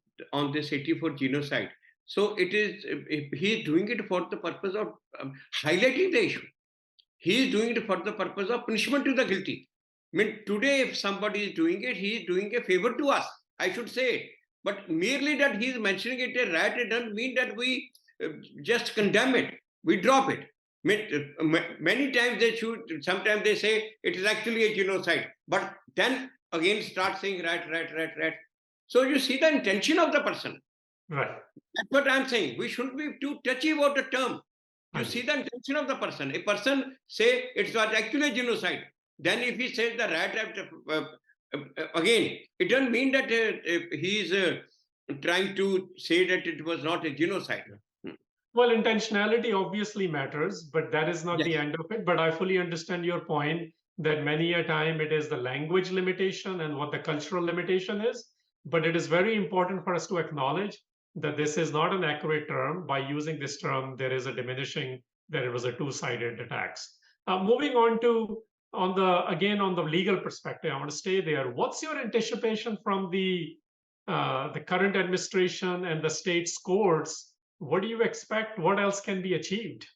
this 84 genocide, so it is he is doing it for the purpose of highlighting the issue. He is doing it for the purpose of punishment to the guilty. I mean, today if somebody is doing it, he is doing a favor to us, I should say. But merely that he is mentioning it a riot, it doesn't mean that we just condemn it. We drop it. Many times they should, sometimes they say it is actually a genocide, but then again start saying right. So you see the intention of the person. Right. That's what I'm saying. We shouldn't be too touchy about the term. You see the Understood. intention of the person. A person say it's not actually a genocide. Then if he says the again, it doesn't mean that he is trying to say that it was not a genocide. Well, intentionality obviously matters, but that is not the Yes. end of it. But I fully understand your point that many a time it is the language limitation and what the cultural limitation is. But it is very important for us to acknowledge that this is not an accurate term. By using this term, there is a diminishing that it was a two-sided attacks. Moving on to on the legal perspective, I want to stay there. What's your anticipation from the current administration and the state's courts? What do you expect? What else can be achieved?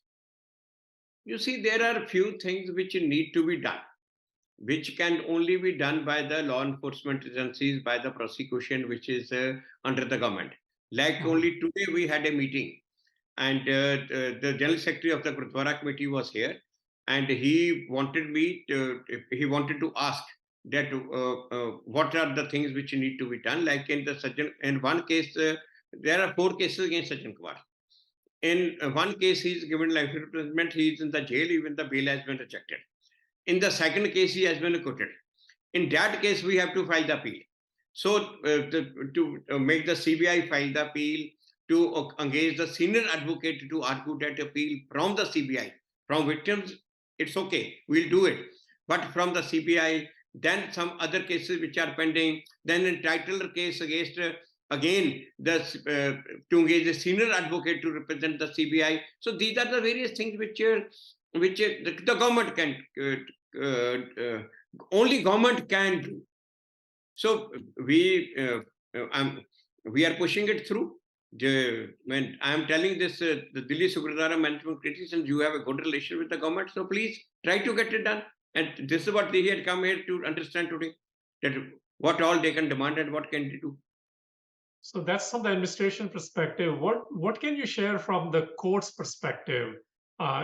You see, there are a few things which need to be done, which can only be done by the law enforcement agencies, by the prosecution, which is under the government. Like Mhm. only today, we had a meeting, and the General Secretary of the Gurdwara Committee was here, and he wanted to ask that what are the things which need to be done. Like in one case, there are 4 cases against Sajjan Kumar. In one case, he's given life imprisonment, he's in the jail, even the bail has been rejected. In the second case, he has been acquitted. In that case, we have to file the appeal. So, to make the CBI file the appeal, to engage the senior advocate to argue that appeal from the CBI, from victims, it's okay, we'll do it. But from the CBI, then some other cases which are pending, then entitled case against again to engage a senior advocate to represent the CBI. So these are the various things which the government can only government can do. So we are pushing it through. When I am telling this, the Delhi Sugurdwara Management critics, and you have a good relation with the government, so please try to get it done. And this is what they had come here to understand today, that what all they can demand and what can they do. So that's from the administration perspective. What can you share from the court's perspective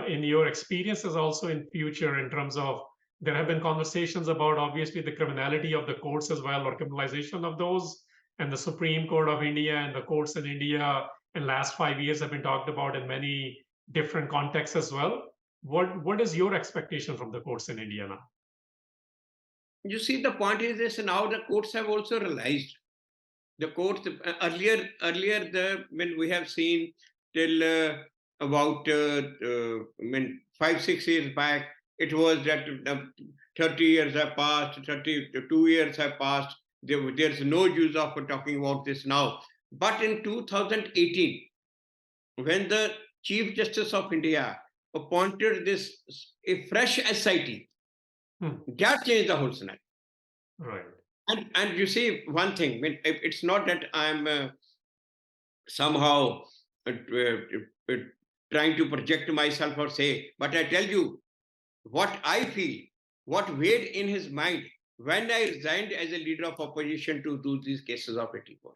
in your experiences also in future in terms of there have been conversations about obviously the criminality of the courts as well, or criminalization of those, and the Supreme Court of India and the courts in India in last 5 years have been talked about in many different contexts as well. What is your expectation from the courts in India now? You see, the point is this: now the courts have also realized. The courts earlier when we have seen till about I mean 5-6 years back, it was that 30 years have passed, 32 years have passed. There's no use of talking about this now. But in 2018, when the Chief Justice of India appointed this a fresh SIT, that changed the whole scenario. Right. And you see one thing, it's not that I'm somehow trying to project myself or say, but I tell you what I feel, what weighed in his mind when I resigned as a leader of opposition to do these cases of 84.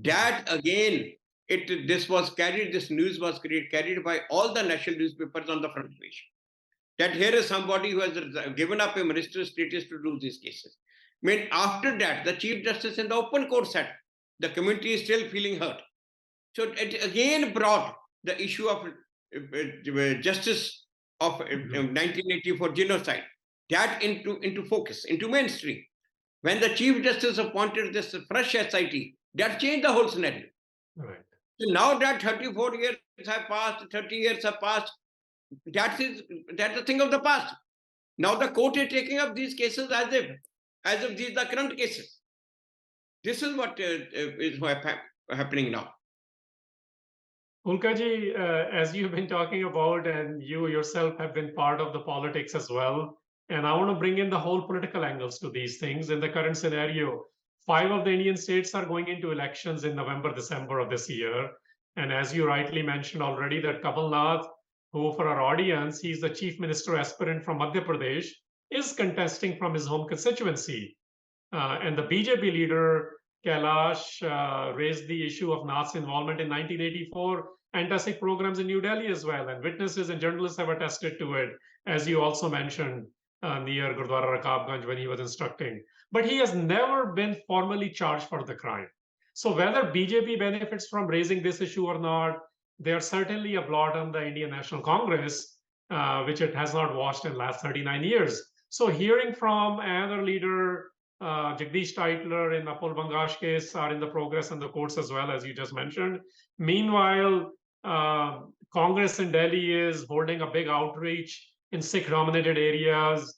That again, this news was carried by all the national newspapers on the front page. That here is somebody who has given up a minister's status to do these cases. I mean, after that, the Chief Justice in the open court said, the community is still feeling hurt. So it again brought the issue of justice of 1984 genocide, that into focus, into mainstream. When the Chief Justice appointed this fresh SIT, that changed the whole scenario. Right. So now that 34 years have passed, 30 years have passed, that's a thing of the past. Now the court is taking up these cases as if these are current cases. This is what is happening now. Phoolka ji, as you've been talking about, and you yourself have been part of the politics as well, and I want to bring in the whole political angles to these things. In the current scenario, 5 of the Indian states are going into elections in November, December of this year. And as you rightly mentioned already, that Kamal Nath, who for our audience, he's the chief minister aspirant from Madhya Pradesh, is contesting from his home constituency. And the BJP leader, Kailash, raised the issue of Nath's involvement in 1984 anti-Sikh programs in New Delhi as well. And witnesses and journalists have attested to it, as you also mentioned, near Gurdwara Rakabganj when he was instructing. But he has never been formally charged for the crime. So whether BJP benefits from raising this issue or not, they are certainly a blot on the Indian National Congress, which it has not watched in the last 39 years. So hearing from another leader, Jagdish Titler in Apol Bangash case are in the progress in the courts as well, as you just mentioned. Meanwhile, Congress in Delhi is holding a big outreach in Sikh-dominated areas.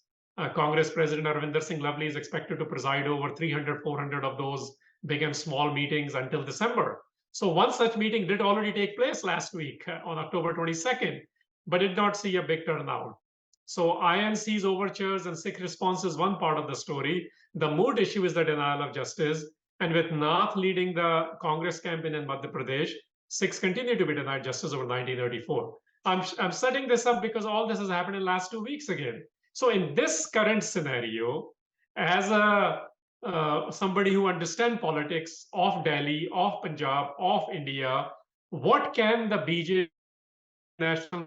Congress President Harvinder Singh is expected to preside over 300, 400 of those big and small meetings until December. So one such meeting did already take place last week on October 22nd, but did not see a big turnout. So INC's overtures and Sikh response is one part of the story. The mood issue is the denial of justice. And with Nath leading the Congress campaign in Madhya Pradesh, Sikhs continue to be denied justice over 1934. I'm setting this up because all this has happened in the last 2 weeks again. So in this current scenario, as somebody who understands politics of Delhi, of Punjab, of India, what can the BJP National,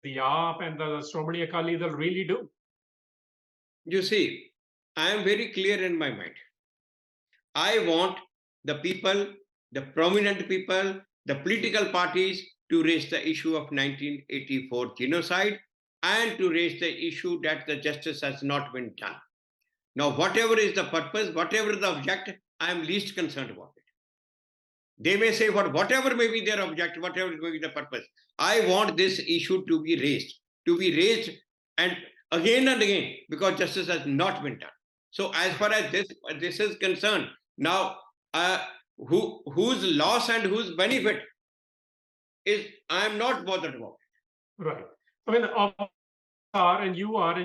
the AAP and the Shromani Akali Dal really do? You see, I am very clear in my mind. I want the people, the prominent people, the political parties to raise the issue of 1984 genocide and to raise the issue that the justice has not been done. Now, whatever is the purpose, whatever the object, I am least concerned about it. They may say whatever may be their object, whatever may be the purpose. I want this issue to be raised and again, because justice has not been done. So as far as this is concerned, now whose loss and whose benefit is, I am not bothered about it. Right. I mean, and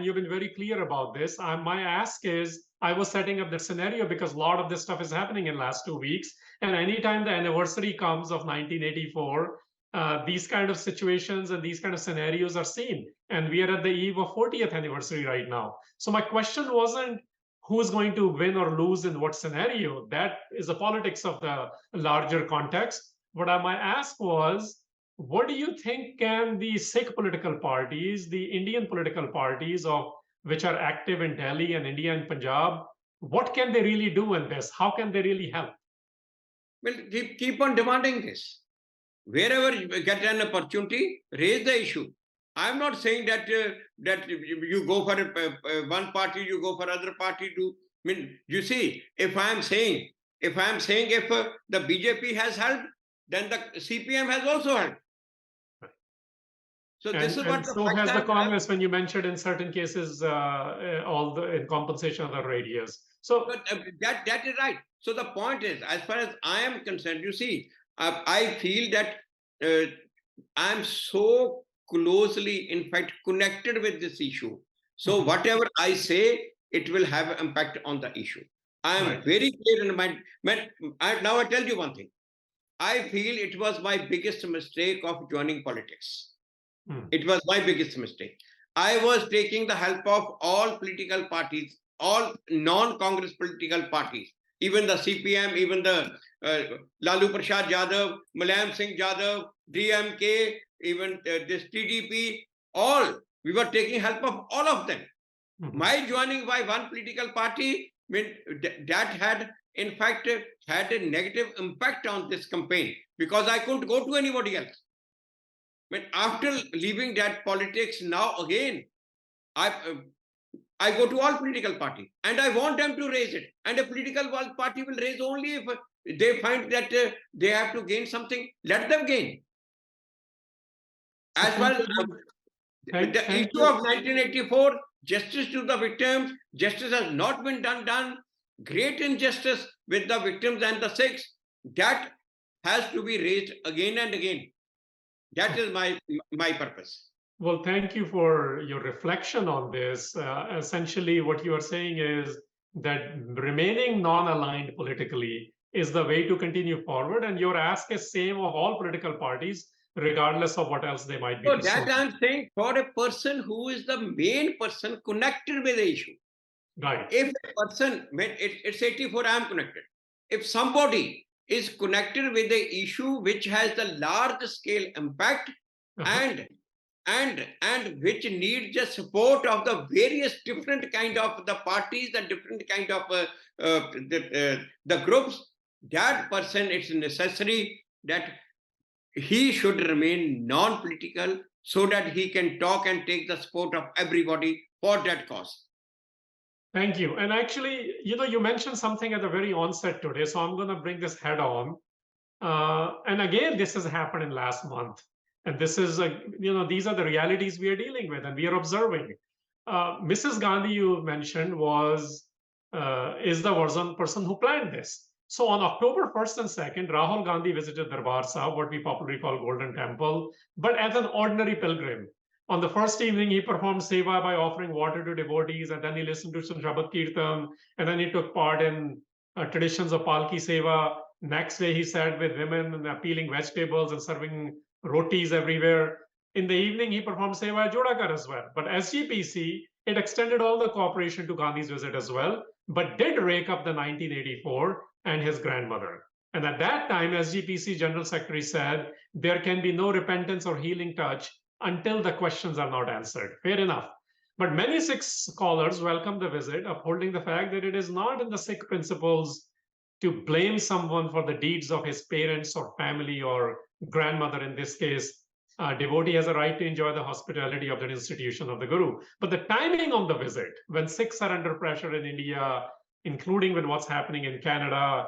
you've been very clear about this. My ask is, I was setting up that scenario because a lot of this stuff is happening in the last 2 weeks. And anytime the anniversary comes of 1984, these kind of situations and these kind of scenarios are seen. And we are at the eve of 40th anniversary right now. So my question wasn't who's going to win or lose in what scenario. That is the politics of the larger context. What my ask was, what do you think can the Sikh political parties, the Indian political parties of which are active in Delhi and India and Punjab, what can they really do in this? How can they really help? Well, keep on demanding this. Wherever you get an opportunity, raise the issue. I'm not saying that that you go for one party, you go for other party. I mean, you see, if I'm saying if the BJP has helped, then the CPM has also helped. So this is what And so has the Congress, when you mentioned in certain cases, all the in compensation of the radius. So but that is right. So the point is, as far as I am concerned, you see, I feel that I'm so closely, in fact, connected with this issue. So whatever I say, it will have an impact on the issue. I am very clear in my mind. Now I tell you one thing. I feel it was my biggest mistake of joining politics. It was my biggest mistake. I was taking the help of all political parties, all non-Congress political parties, even the CPM, even the Lalu Prasad Yadav, Mulayam Singh Yadav, DMK, even this TDP, all. We were taking help of all of them. My joining by one political party, that had, in fact, had a negative impact on this campaign because I couldn't go to anybody else. But after leaving that politics, now again, I go to all political parties and I want them to raise it. And a political party will raise only if they find that they have to gain something. Let them gain. As well as the issue of 1984, justice to the victims, justice has not been done. Great injustice with the victims and the Sikhs, that has to be raised again and again. That is my purpose. Well, thank you for your reflection on this. Essentially, what you are saying is that remaining non-aligned politically is the way to continue forward, and your ask is same of all political parties, regardless of what else they might be. So that I'm saying for a person who is the main person connected with the issue. Right. If a person, it's 84, I'm connected. If somebody is connected with the issue which has the large scale impact and which needs the support of the various different kind of the parties and different kind of the groups, that person, it's necessary that he should remain non-political so that he can talk and take the support of everybody for that cause. Thank you. And actually, you mentioned something at the very onset today, so I'm going to bring this head on. And again, this has happened in last month. And this is, these are the realities we are dealing with and we are observing. Mrs. Gandhi, you mentioned, is the person who planned this. So on October 1st and 2nd, Rahul Gandhi visited Darbar Sahib, what we popularly call Golden Temple, but as an ordinary pilgrim. On the first evening, he performed seva by offering water to devotees, and then he listened to some Shabad Kirtan, and then he took part in traditions of Palki seva. Next day, he sat with women and peeling vegetables and serving rotis everywhere. In the evening, he performed seva at Jodakar as well. But SGPC, it extended all the cooperation to Gandhi's visit as well, but did rake up the 1984 and his grandmother. And at that time, SGPC General Secretary said, there can be no repentance or healing touch until the questions are not answered. Fair enough. But many Sikh scholars welcome the visit, upholding the fact that it is not in the Sikh principles to blame someone for the deeds of his parents or family or grandmother. In this case, devotee has a right to enjoy the hospitality of the institution of the Guru. But the timing of the visit, when Sikhs are under pressure in India, including with what's happening in Canada,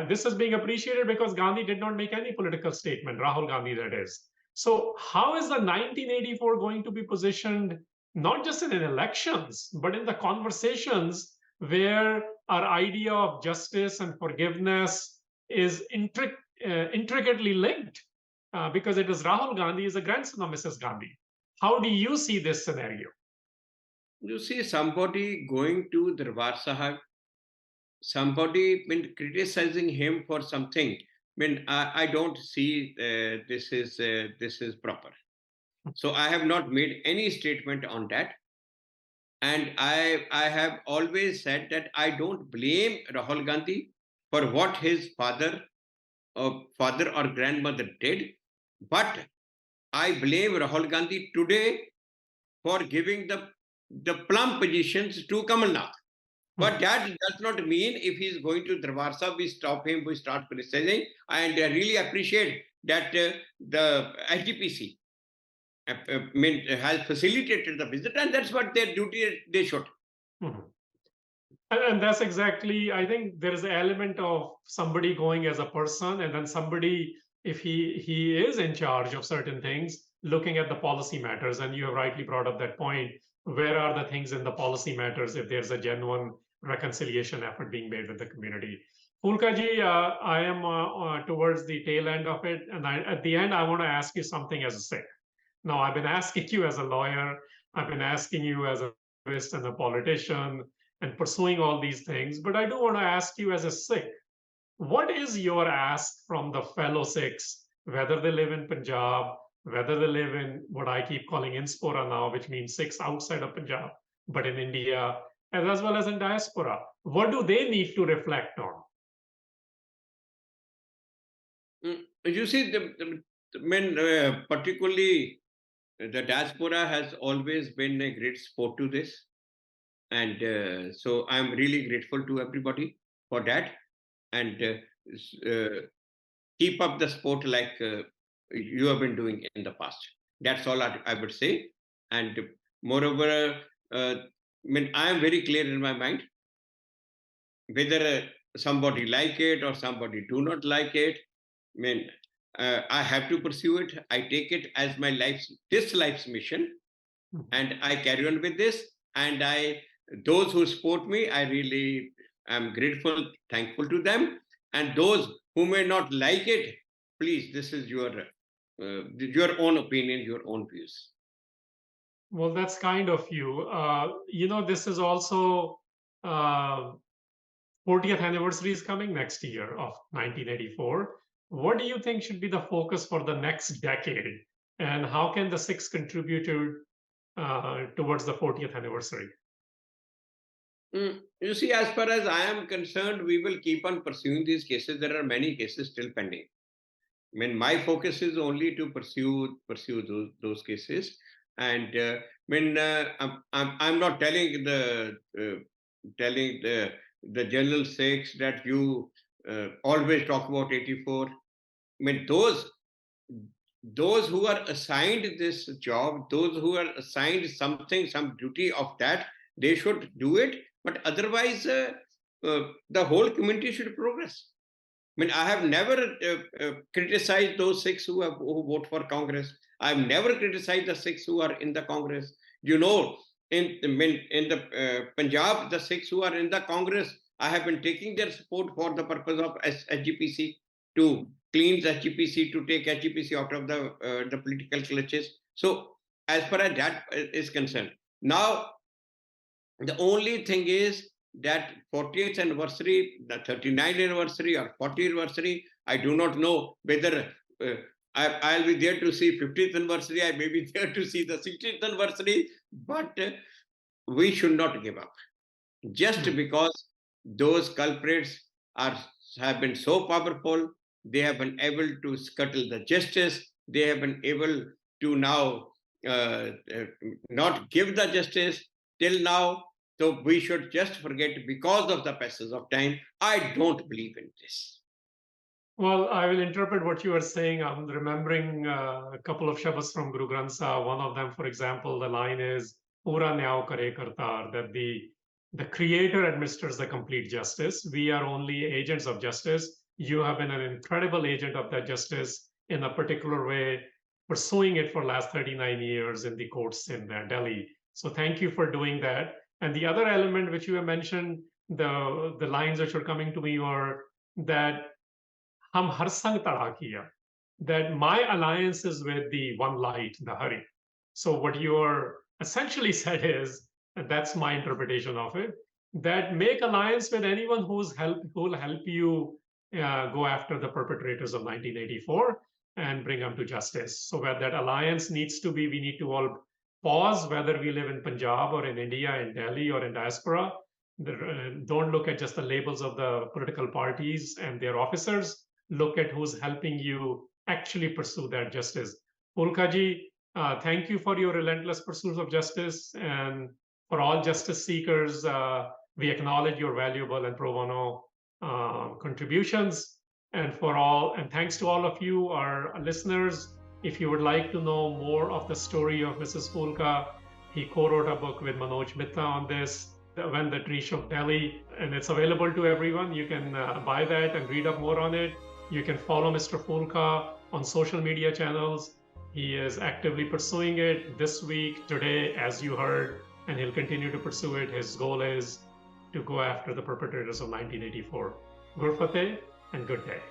this is being appreciated because Gandhi did not make any political statement, Rahul Gandhi that is. So how is the 1984 going to be positioned, not just in elections, but in the conversations where our idea of justice and forgiveness is intricately linked? Because it is Rahul Gandhi is a grandson of Mrs. Gandhi. How do you see this scenario? You see somebody going to Darbar Sahib, somebody been criticizing him for something I don't see this is proper. So I have not made any statement on that. And I have always said that I don't blame Rahul Gandhi for what his father or grandmother did, but I blame Rahul Gandhi today for giving the plum positions to Kamal Nath. But that does not mean if he's going to Darbar Sahib, we stop him, we start criticizing. And I really appreciate that the SGPC has facilitated the visit, and that's what their duty they should. And that's exactly, I think there is an element of somebody going as a person, and then somebody, if he is in charge of certain things, looking at the policy matters. And you have rightly brought up that point. Where are the things in the policy matters if there's a genuine reconciliation effort being made with the community? Phoolka ji, I am towards the tail end of it. And at the end, I want to ask you something as a Sikh. Now, I've been asking you as a lawyer, I've been asking you as a activist and a politician and pursuing all these things, but I do want to ask you as a Sikh, what is your ask from the fellow Sikhs, whether they live in Punjab, whether they live in what I keep calling Inspora now, which means Sikhs outside of Punjab, but in India, as well as in diaspora? What do they need to reflect on? You see, particularly the diaspora has always been a great support to this. And so I'm really grateful to everybody for that. And keep up the support like you have been doing in the past. That's all I would say. And moreover, I am very clear in my mind, whether somebody like it or somebody do not like it. I have to pursue it. I take it as my this life's mission, and I carry on with this. And those who support me, I really am grateful, thankful to them. And those who may not like it, please, this is your own opinion, your own views. Well, that's kind of you. This is also 40th anniversary is coming next year of 1984. What do you think should be the focus for the next decade? And how can the Sikhs contribute towards the 40th anniversary? You see, as far as I am concerned, we will keep on pursuing these cases. There are many cases still pending. My focus is only to pursue those cases. And I'm not telling the general Sikhs that you always talk about 84. Those who are assigned this job, those who are assigned something, some duty of that, they should do it. But otherwise, the whole community should progress. I have never criticized those Sikhs who vote for Congress. I've never criticized the Sikhs who are in the Congress. In the Panjab, the Sikhs who are in the Congress, I have been taking their support for the purpose of SGPC, to clean the SGPC, to take SGPC out of the political clutches. So as far as that is concerned, now the only thing is that 40th anniversary, the 39th anniversary or 40th anniversary, I do not know whether I'll be there to see 50th anniversary, I may be there to see the 60th anniversary, but we should not give up. Just because those culprits have been so powerful, they have been able to scuttle the justice, they have been able to now not give the justice till now. So we should just forget because of the passage of time. I don't believe in this. Well, I will interpret what you are saying. I'm remembering a couple of shabas from Guru Granth Sahib. One of them, for example, the line is "Pura nyao kare kartar," that the creator administers the complete justice. We are only agents of justice. You have been an incredible agent of that justice in a particular way, pursuing it for last 39 years in the courts in Delhi. So thank you for doing that. And the other element which you have mentioned, the lines which are coming to me were that hum har sang tada kiya, that my alliance is with the one light, the Hari. So what you're essentially said is, and that's my interpretation of it, that make alliance with anyone who will help you go after the perpetrators of 1984 and bring them to justice. So where that alliance needs to be, we need to all pause, whether we live in Punjab or in India, in Delhi or in diaspora. Don't look at just the labels of the political parties and their officers. Look at who's helping you actually pursue that justice. Phoolka ji, thank you for your relentless pursuit of justice, and for all justice seekers, we acknowledge your valuable and pro bono contributions. And thanks to all of you, our listeners. If you would like to know more of the story of Mrs. Phoolka, he co-wrote a book with Manoj Mitta on this, When the Tree Shook Delhi, and it's available to everyone. You can buy that and read up more on it. You can follow Mr. Phoolka on social media channels. He is actively pursuing it this week, today, as you heard, and he'll continue to pursue it. His goal is to go after the perpetrators of 1984. Gur Fateh and good day.